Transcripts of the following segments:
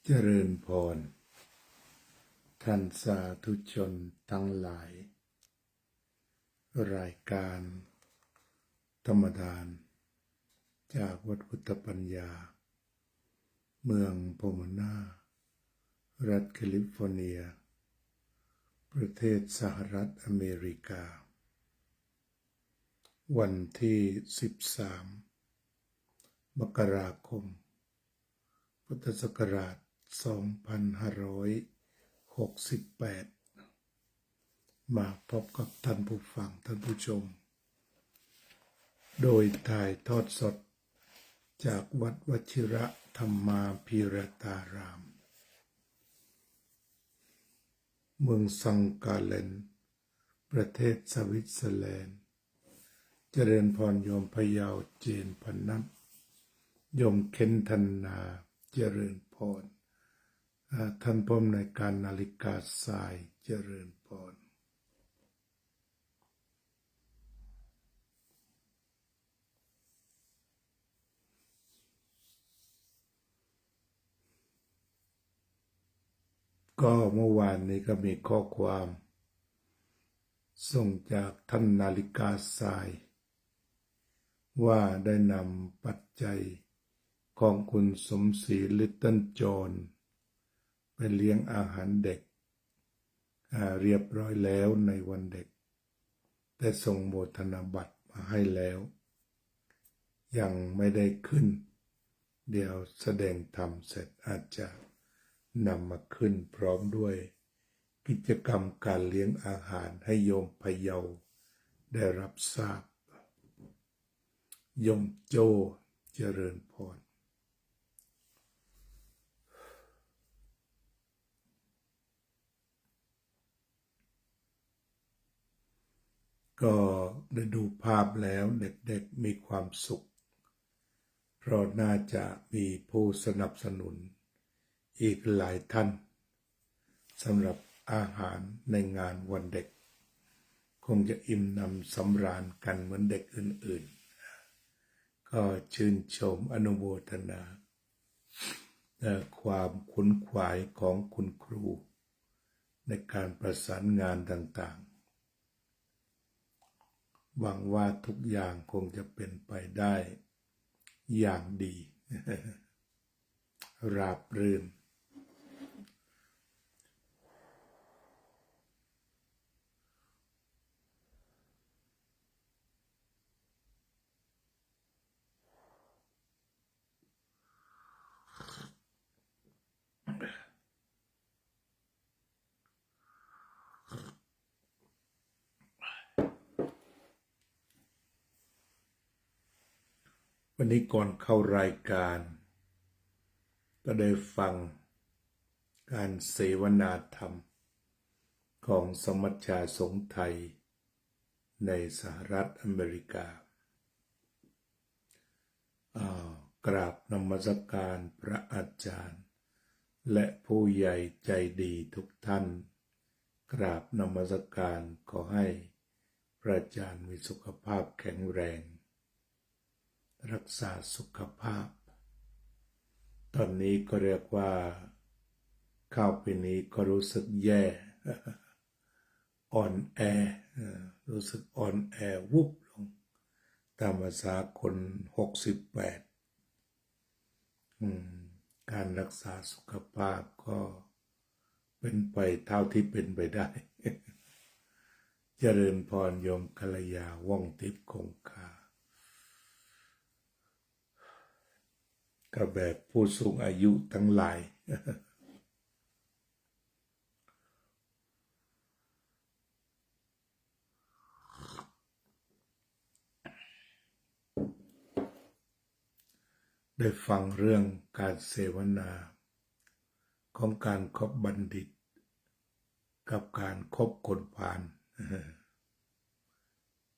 เจริญพรท่านสาธุชนทั้งหลายรายการธรรมทานจากวัดพุทธปัญญาเมืองโพโมนารัฐแคลิฟอร์เนียประเทศสหรัฐอเมริกาวันที่13 มกราคมพุทธศักราช2568มาพบกับท่านผู้ฟังท่านผู้ชมโดยถ่ายทอดสดจากวัดวชิระธรรมาภิรตารามเมืองซังกาเลนประเทศสวิตเซอร์แลนด์เจริญพรโยมพยาวเจนพนัทโยมเคนธนาเจริญพรท่านผู้อำนวยการนาฬิกาทรายเจริญพรก็เมื่อวานนี้ก็มีข้อความส่งจากท่านนาฬิกาทรายว่าได้นำปัจจัยของคุณสมศรีลิตเติ้ลจอห์นไปเลี้ยงอาหารเด็กเรียบร้อยแล้วในวันเด็กแต่ส่งโมทนาบัตรมาให้แล้วยังไม่ได้ขึ้นเดี๋ยวแสดงธรรมเสร็จอาจจะนำมาขึ้นพร้อมด้วยกิจกรรมการเลี้ยงอาหารให้โยมพะเยาได้รับทราบโยมโจเจริญพรก็ได้ดูภาพแล้วเด็กๆมีความสุขเพราะน่าจะมีผู้สนับสนุนอีกหลายท่านสำหรับอาหารในงานวันเด็กคงจะอิ่มหนำสำราญกันเหมือนเด็กอื่นๆก็ชื่นชมอนุโมทนาความขวนขวายของคุณครูในการประสานงานต่างๆหวังว่าทุกอย่างคงจะเป็นไปได้อย่างดีราบรื่นวันนี้ก่อนเข้ารายการก็ได้ฟังการเสวนาธรรมของสมัชชาสงฆ์ไทยในสหรัฐอเมริกากราบนมัสการพระอาจารย์และผู้ใหญ่ใจดีทุกท่านกราบนมัสการขอให้พระอาจารย์มีสุขภาพแข็งแรงรักษาสุขภาพตอนนี้ก็เรียกว่าเข้าปีนี้ก็รู้สึกแย่อ่อนแอรู้สึกอ่อนแอวุบลงตามภาษาคน68การรักษาสุขภาพก็เป็นไปเท่าที่เป็นไปได้เจริญพรโยมกัลยาว่องทิพย์คงคากับแบบผู้สูงอายุทั้งหลายได้ฟังเรื่องการเสวนาของการคบบัณฑิตกับการคบคนพาล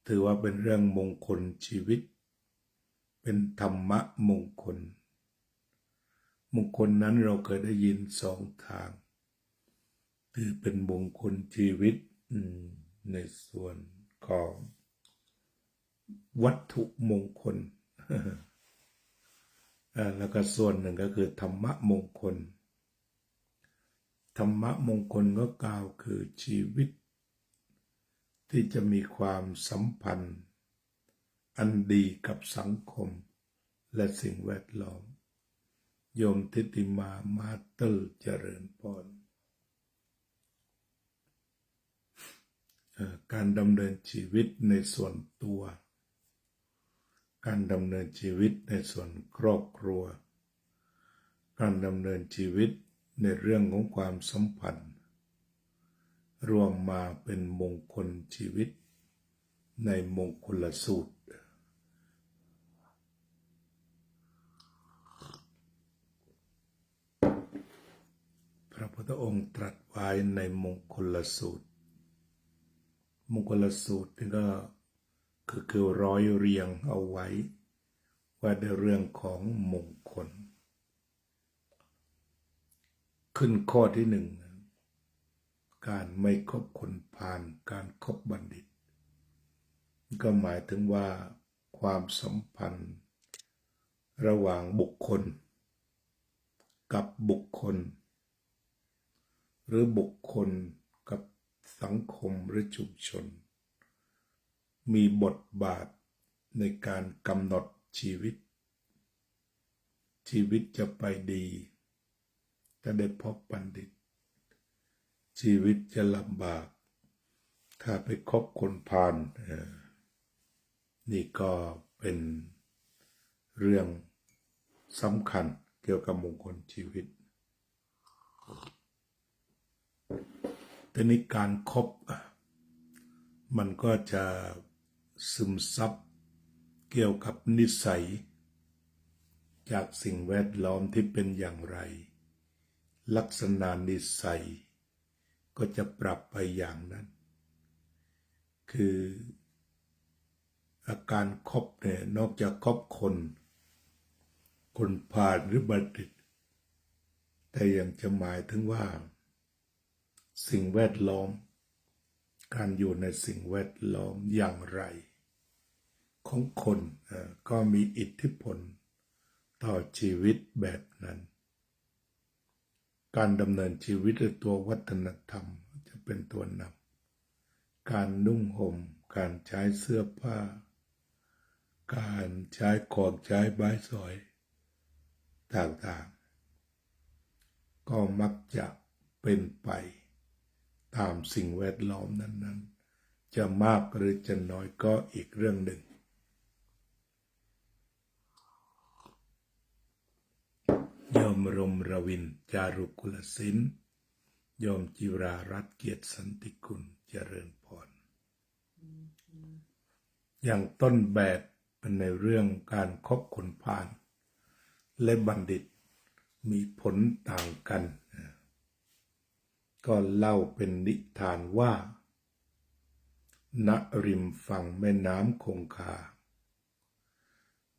ถือว่าเป็นเรื่องมงคลชีวิตเป็นธรรมะมงคลนั้นเราเคยได้ยินสองทางถือเป็นมงคลชีวิตในส่วนของวัตถุมงคลแล้วก็ส่วนหนึ่งก็คือธรรมะมงคล ธรรมะมงคลก็กล่าวคือชีวิตที่จะมีความสัมพันธ์อันดีกับสังคมและสิ่งแวดล้อมโยมทิติมามาเตอร์เจริญพรการดำเนินชีวิตในส่วนตัวการดำเนินชีวิตในส่วนครอบครัวการดำเนินชีวิตในเรื่องของความสัมพันธ์รวมมาเป็นมงคลชีวิตในมงคลสูตรพระพุทธองค์ตรัสไว้ในมงคลสูตรมงคลสูตรนี่ก็คือร้อยเรียงเอาไว้ว่าในเรื่องของมงคลขึ้นข้อที่หนึ่งการไม่คบคนพาลการคบบัณฑิตก็หมายถึงว่าความสัมพันธ์ระหว่างบุคคลกับบุคคลหรือบุคคลกับสังคมหรือชุมชนมีบทบาทในการกำหนดชีวิตจะไปดีถ้าได้พบบัณฑิตชีวิตจะลำบากถ้าไปคบคนพาลนี่ก็เป็นเรื่องสำคัญเกี่ยวกับมงคลชีวิตแต่ในการคบมันก็จะซึมซับเกี่ยวกับนิสัยจากสิ่งแวดล้อมที่เป็นอย่างไรลักษณะนิสัยก็จะปรับไปอย่างนั้นคืออาการคบเนี่ยนอกจากคบคนพาลหรือบัณฑิตแต่ยังจะหมายถึงว่าสิ่งแวดล้อมการอยู่ในสิ่งแวดล้อมอย่างไรของคนก็มีอิทธิพลต่อชีวิตแบบนั้นการดำเนินชีวิตในตัววัฒนธรรมจะเป็นตัวนำการนุ่งห่มการใช้เสื้อผ้าการใช้ของใช้ไม้สอยต่างๆก็มักจะเป็นไปตามสิ่งแวดล้อมนั้นๆจะมากหรือจะน้อยก็อีกเรื่องหนึ่งโยมรมรวินจารุกุลศิลป์โยมจิรารัตน์เกียรติสันติกุลเจริญพรอย่างต้นแบบเป็นในเรื่องการคบคนพาลและบัณฑิตมีผลต่างกันก็เล่าเป็นนิทานว่าณริมฝั่งแม่น้ำคงคา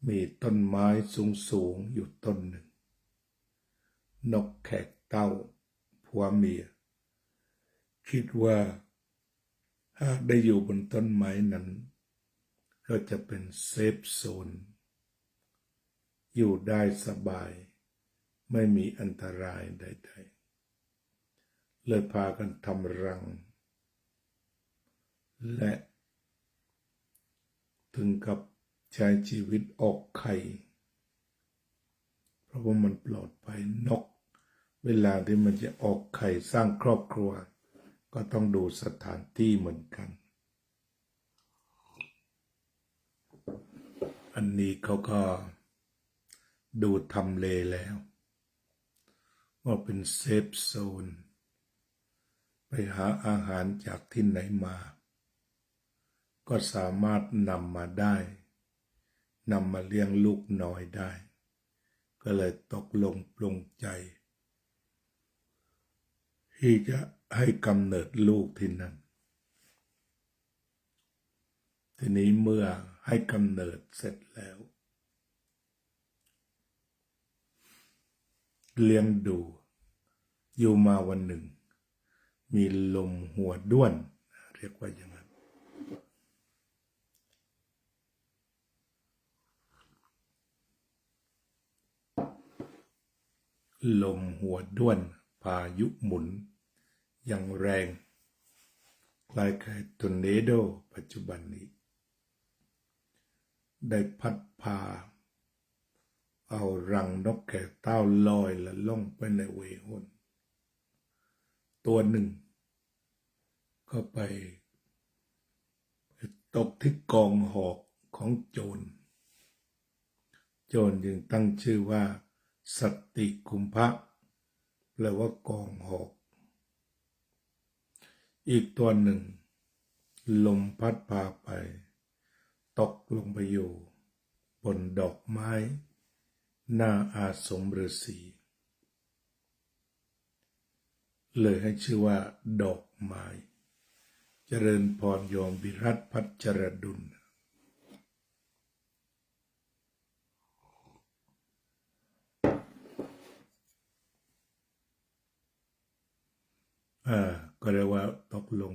มีต้นไม้สูงอยู่ต้นหนึ่งนกแขกเต้าผัวเมียคิดว่าหากได้อยู่บนต้นไม้นั้นก็จะเป็นเซฟโซนอยู่ได้สบายไม่มีอันตรายใดๆเลยพากันทำรังและถึงกับใช้ชีวิตออกไข่เพราะว่ามันปลอดภัยนกเวลาที่มันจะออกไข่สร้างครอบครัวก็ต้องดูสถานที่เหมือนกันอันนี้เขาก็ดูทำเลแล้วว่าเป็นเซฟโซนไปหาอาหารจากที่ไหนมาก็สามารถนำมาได้นำมาเลี้ยงลูกน้อยได้ก็เลยตกลงปลงใจที่จะให้กำเนิดลูกที่นั่นทีนี้เมื่อให้กำเนิดเสร็จแล้วเลี้ยงดูอยู่มาวันหนึ่งมีลมหัวด้วนเรียกว่าอย่างนั้นลมหัวด้วน พายุหมุนอย่างแรงคล้ายกับทอร์เนโดปัจจุบันนี้ได้พัดพาเอารังนกแก่เต้าลอยและล่องไปในเวหนตัวหนึ่งก็ไปตกที่กองหอกของโจรจึงตั้งชื่อว่าสัตติคุมภะแปลว่ากองหอกอีกตัวหนึ่งลมพัดพาไปตกลงไปอยู่บนดอกไม้หน้าอาสมฤาษีเลยให้ชื่อว่าดอกไม้เจริญพรโยมวิรัตพัชรดุลก็เรียกว่าตกลง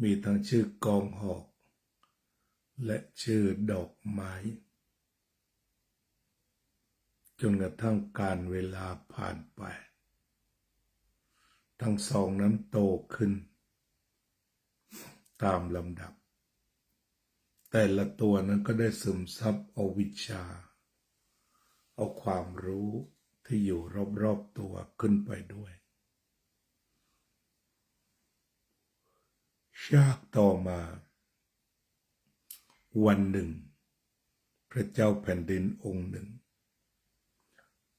มีทั้งชื่อกองหอกและชื่อดอกไม้จนกระทั่งการเวลาผ่านไปทั้งสองนั้นโตขึ้นตามลำดับแต่ละตัวนั้นก็ได้ซึมซับเอาวิชาเอาความรู้ที่อยู่รอบๆตัวขึ้นไปด้วยชาติต่อมาวันหนึ่งพระเจ้าแผ่นดินองค์หนึ่ง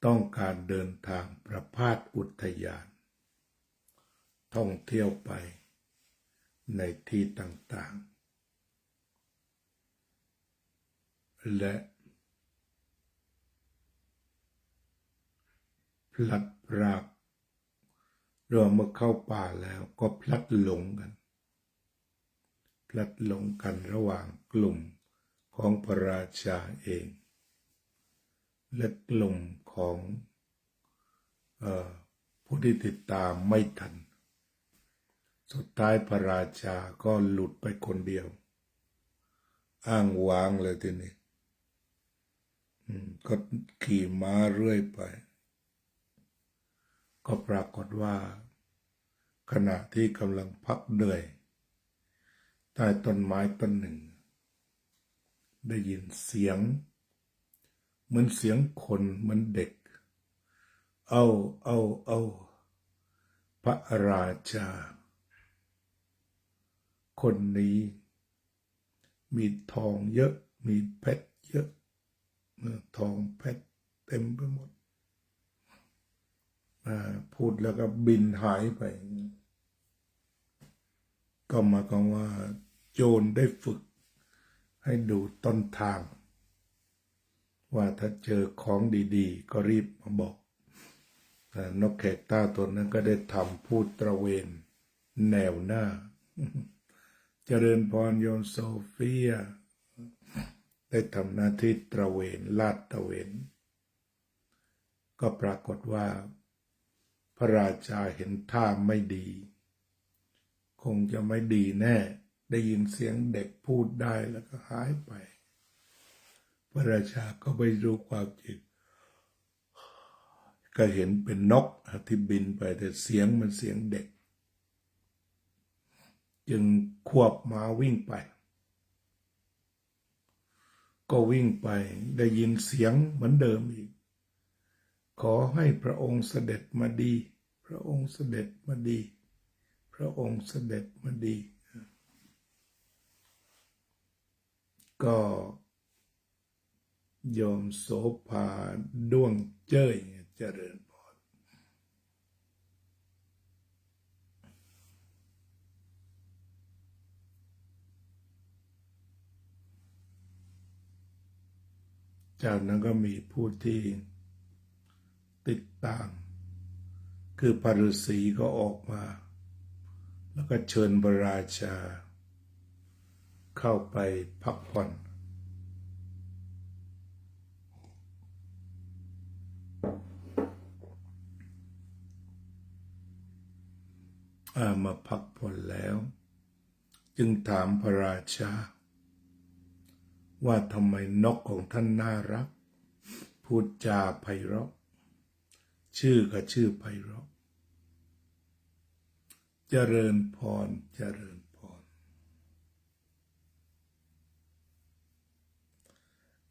ต้องการเดินทางประพาสอุทยานท่องเที่ยวไปในที่ต่างๆและพลัดพรากเมื่อเข้าป่าแล้วก็พลัดหลงกันระหว่างกลุ่มของพระราชาเองและกลุ่มของผู้ที่ติดตามไม่ทันสุดท้ายพระราชาก็หลุดไปคนเดียวอ้างว้างเลยทีนี้ก็ขี่ม้าเรื่อยไปก็ปรากฏว่าขณะที่กำลังพักเหนื่อยใต้ต้นไม้ต้นหนึ่งได้ยินเสียงเหมือนเสียงคนเหมือนเด็กเอาพระราชาคนนี้มีทองเยอะมีเพชรเยอะทองเพชรเต็มไปหมดพูดแล้วก็บินหายไปก็หมายความว่าโจรได้ฝึกให้ดูต้นทางว่าถ้าเจอของดีๆก็รีบมาบอกนกแขกต้าตัวนั้นก็ได้ทำพูดตระเวนแนวหน้าเจริญพรโยมโซเฟียได้ทำหน้าที่ตระเวนลาดตระเวนก็ปรากฏว่าพระราชาเห็นท่าไม่ดีคงจะไม่ดีแน่ได้ยินเสียงเด็กพูดได้แล้วก็หายไปพระราชาก็ไปรู้ความจริงก็เห็นเป็นนกที่บินไปแต่เสียงมันเสียงเด็กจึงควบม้าวิ่งไปก็วิ่งไปได้ยินเสียงเหมือนเดิมอีกขอให้พระองค์เสด็จมาดีพระองค์เสด็จมาดีพระองค์เสด็จมาดีก็โยมโสภาด้วงเจ้ยเจริญพรจากนั้นก็มีผู้ที่ติดตามคือพระฤาษีก็ออกมาแล้วก็เชิญพระราชาเข้าไปพักผ่อนมาพักผ่อนแล้วจึงถามพระราชาว่าทำไมนกของท่านน่ารักพูดจาไพเราะชื่อก็ชื่อไพเราะ เจริญพรเจริญพร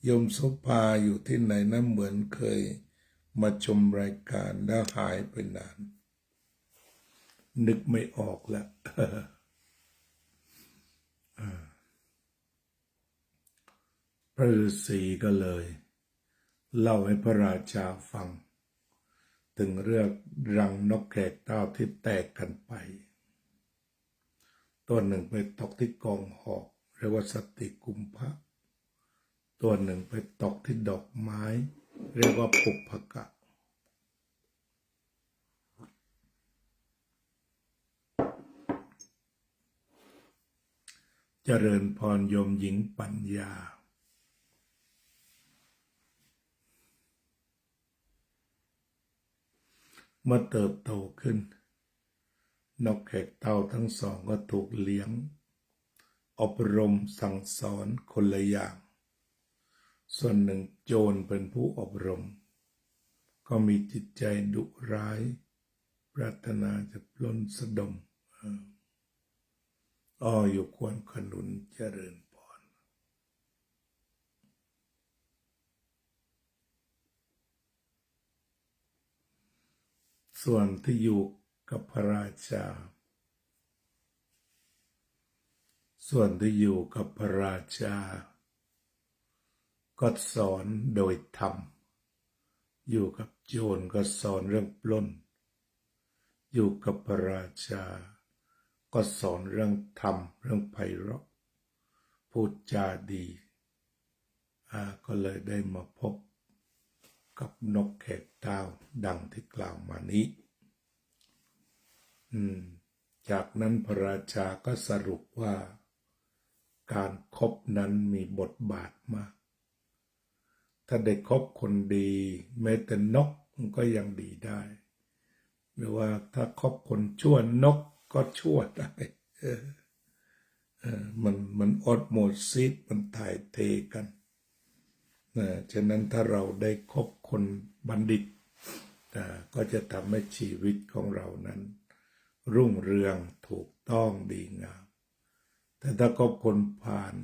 โยมโสภาอยู่ที่ไหนนะเหมือนเคยมาชมรายการแล้วหายไปนานนึกไม่ออกแล้ว พระฤาษีก็เลยเล่าให้พระราชาฟังถึงเรื่องรังนกแขกเต้าที่แตกกันไปตัวหนึ่งไปตกที่กองหอกเรียกว่าสติกุมภะตัวหนึ่งไปตกที่ดอกไม้เรียกว่าปุพกะเจริญพรโยมหญิงปัญญาเมื่อเติบโตขึ้นนกแขกเต้าทั้งสองก็ถูกเลี้ยงอบรมสั่งสอนคนละอย่างส่วนหนึ่งโจรเป็นผู้อบรมก็มีจิตใจดุร้ายปรารถนาจะปล้นสะดมอยู่ควรขนุนเจริญพรส่วนที่อยู่กับพระราชาก็สอนโดยธรรมอยู่กับโจรก็สอนเรื่องปล้นอยู่กับพระราชาก็สอนเรื่องธรรมเรื่องไพเราะพูดจาดีก็เลยได้มาพบกับนกแขกเต้าดังที่กล่าวมานี้จากนั้นพระราชาก็สรุปว่าการคบนั้นมีบทบาทมากถ้าได้คบคนดีแม้แต่นกมันก็ยังดีได้หรือว่าถ้าคบคนชั่วนกก็ชั่วได้มันอดโมดซิดมันถ่ายเทกันฉะนั้นถ้าเราได้คบคนบัณฑิตก็จะทำให้ชีวิตของเรานั้นรุ่งเรืองถูกต้องดีงามแต่ถ้าคบคนพาล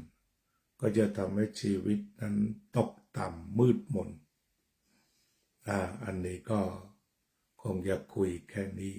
ก็จะทำให้ชีวิตนั้นตกต่ำมืดมนอันนี้ก็คงจะคุยแค่นี้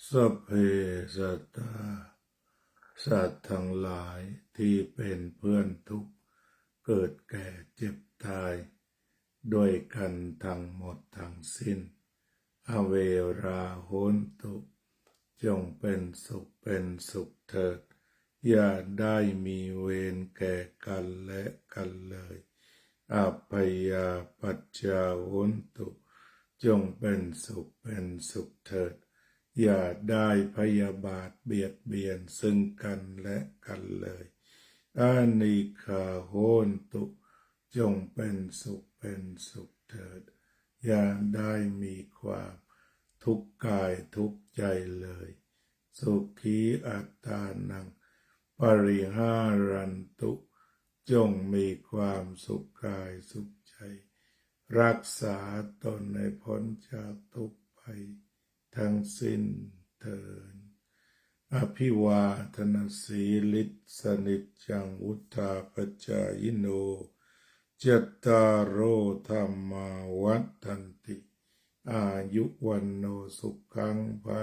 สัพเพสัตตาสัตว์ทั้งหลายที่เป็นเพื่อนทุกข์เกิดแก่เจ็บตายด้วยกันทั้งหมดทั้งสิ้นอเวราโหนตุจงเป็นสุขเถิดอย่าได้มีเวรแก่กันและกันเลยอัพพยาปัจจาโหนตุจงเป็นสุขเถิดอย่าได้พยาบาทเบียดเบียนซึ่งกันและกันเลยอานิคาโหนตุจงเป็นสุขเถิดอย่าได้มีความทุกข์กายทุกข์ใจเลยสุขีอัตตานังปริหารันตุจงมีความสุขกายสุขใจรักษาตนให้พ้นจากทุกข์ภัยทั้งสิ้นเถิดอภิวาทนาสีลิสนิจจังวุธาปจายโนจัตตารโอธรรมาวัฏันติอายุวันโนสุขังภะ